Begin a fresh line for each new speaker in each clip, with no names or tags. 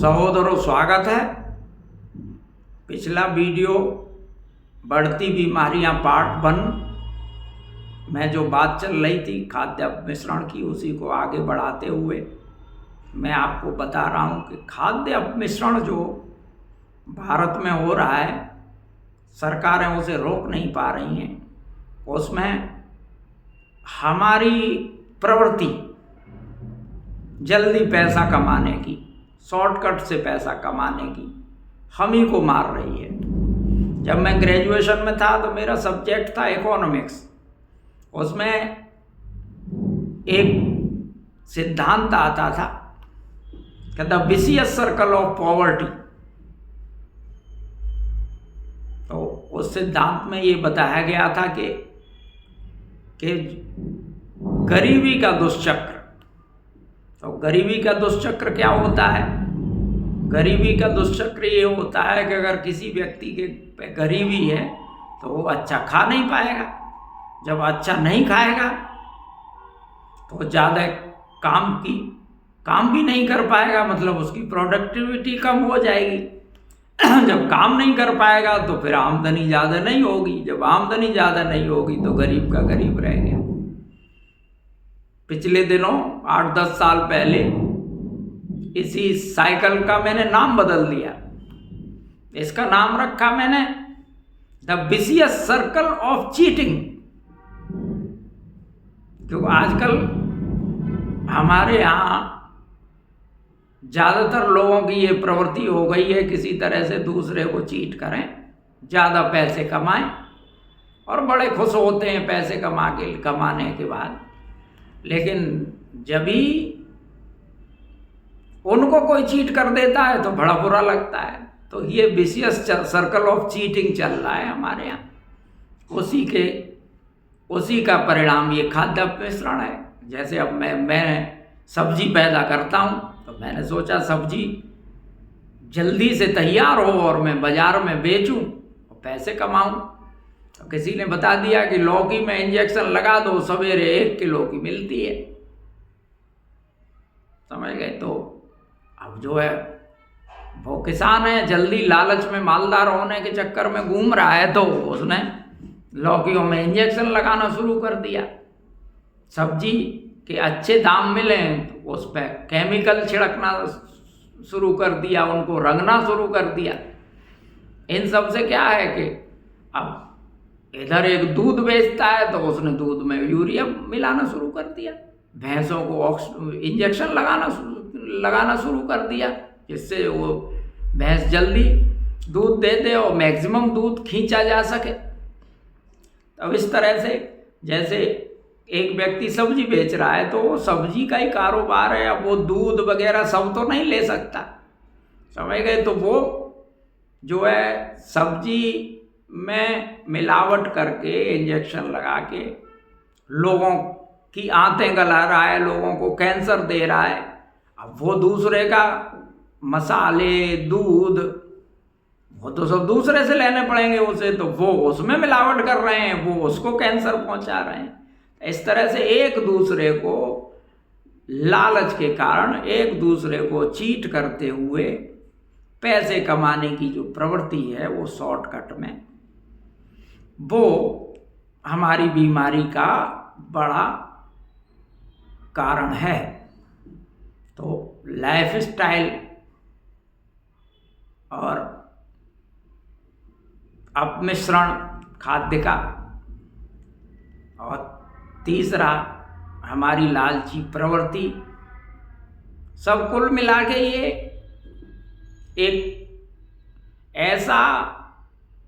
सहोदरों, स्वागत है। पिछला वीडियो बढ़ती बीमारियां पार्ट 1 में जो बात चल रही थी खाद्य अपमिश्रण की, उसी को आगे बढ़ाते हुए मैं आपको बता रहा हूं कि खाद्य अपमिश्रण जो भारत में हो रहा है, सरकारें उसे रोक नहीं पा रही हैं। उसमें हमारी प्रवृत्ति जल्दी पैसा कमाने की, शॉर्टकट से पैसा कमाने की, हम ही को मार रही है। जब मैं ग्रेजुएशन में था तो मेरा सब्जेक्ट था इकोनॉमिक्स। उसमें एक सिद्धांत आता था कि the vicious circle of poverty. तो उस सिद्धांत में ये बताया गया था कि गरीबी का दुष्चक्र। तो गरीबी का दुष्चक्र क्या होता है? गरीबी का दुष्चक्र ये होता है कि अगर किसी व्यक्ति के पे गरीबी है तो वो अच्छा खा नहीं पाएगा। जब अच्छा नहीं खाएगा तो ज़्यादा काम भी नहीं कर पाएगा, मतलब उसकी प्रोडक्टिविटी कम हो जाएगी। जब काम नहीं कर पाएगा तो फिर आमदनी ज़्यादा नहीं होगी। जब आमदनी ज़्यादा नहीं होगी तो गरीब का गरीब रह गया। पिछले दिनों 8-10 साल पहले इसी साइकिल का मैंने नाम बदल दिया। इसका नाम रखा मैंने the vicious circle of cheating. क्योंकि आजकल हमारे यहाँ ज़्यादातर लोगों की ये प्रवृत्ति हो गई है किसी तरह से दूसरे को चीट करें, ज़्यादा पैसे कमाएं और बड़े खुश होते हैं पैसे कमाने के बाद। लेकिन जब भी उनको कोई चीट कर देता है तो बड़ा बुरा लगता है। तो ये विशियस सर्कल ऑफ चीटिंग चल रहा है हमारे यहाँ। उसी का परिणाम ये खाद्य अपमिश्रण है। जैसे अब मैं सब्जी पैदा करता हूँ तो मैंने सोचा सब्जी जल्दी से तैयार हो और मैं बाजार में बेचूं और पैसे कमाऊं। तो किसी ने बता दिया कि लौकी में इंजेक्शन लगा दो, सवेरे 1 किलो की मिलती है। समझ गए? तो अब जो है वो किसान है, जल्दी लालच में मालदार होने के चक्कर में घूम रहा है, तो उसने लौकियों में इंजेक्शन लगाना शुरू कर दिया। सब्जी के अच्छे दाम मिले तो उस पर केमिकल छिड़कना शुरू कर दिया, उनको रंगना शुरू कर दिया। इन सब से क्या है कि अब इधर एक दूध बेचता है तो उसने दूध में यूरिया मिलाना शुरू कर दिया। भैंसों को इंजेक्शन लगाना शुरू कर दिया, जिससे वो भैंस जल्दी दूध दे दे और मैक्सिमम दूध खींचा जा सके। अब इस तरह से जैसे एक व्यक्ति सब्जी बेच रहा है तो वो सब्जी का ही कारोबार है। अब वो दूध वगैरह सब तो नहीं ले सकता, समझ गए? तो वो जो है सब्जी में मिलावट करके, इंजेक्शन लगा के लोगों की आंतें गला रहा है, लोगों को कैंसर दे रहा है। अब वो दूसरे का मसाले, दूध, वो तो सब दूसरे से लेने पड़ेंगे उसे, तो वो उसमें मिलावट कर रहे हैं, वो उसको कैंसर पहुंचा रहे हैं। इस तरह से एक दूसरे को लालच के कारण एक दूसरे को चीट करते हुए पैसे कमाने की जो प्रवृत्ति है वो शॉर्टकट में, वो हमारी बीमारी का बड़ा कारण है। तो लाइफ स्टाइल और अपमिश्रण खाद्य का, और तीसरा हमारी लालची प्रवृत्ति, सब कुल मिला के ये एक ऐसा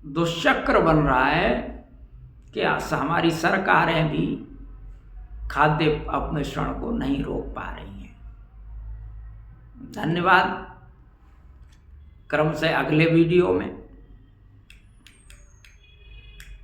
दुष्चक्र बन रहा है कि हमारी सरकारें भी खाद्य अपमिश्रण को नहीं रोक पा रही हैं। धन्यवाद। क्रम से अगले वीडियो में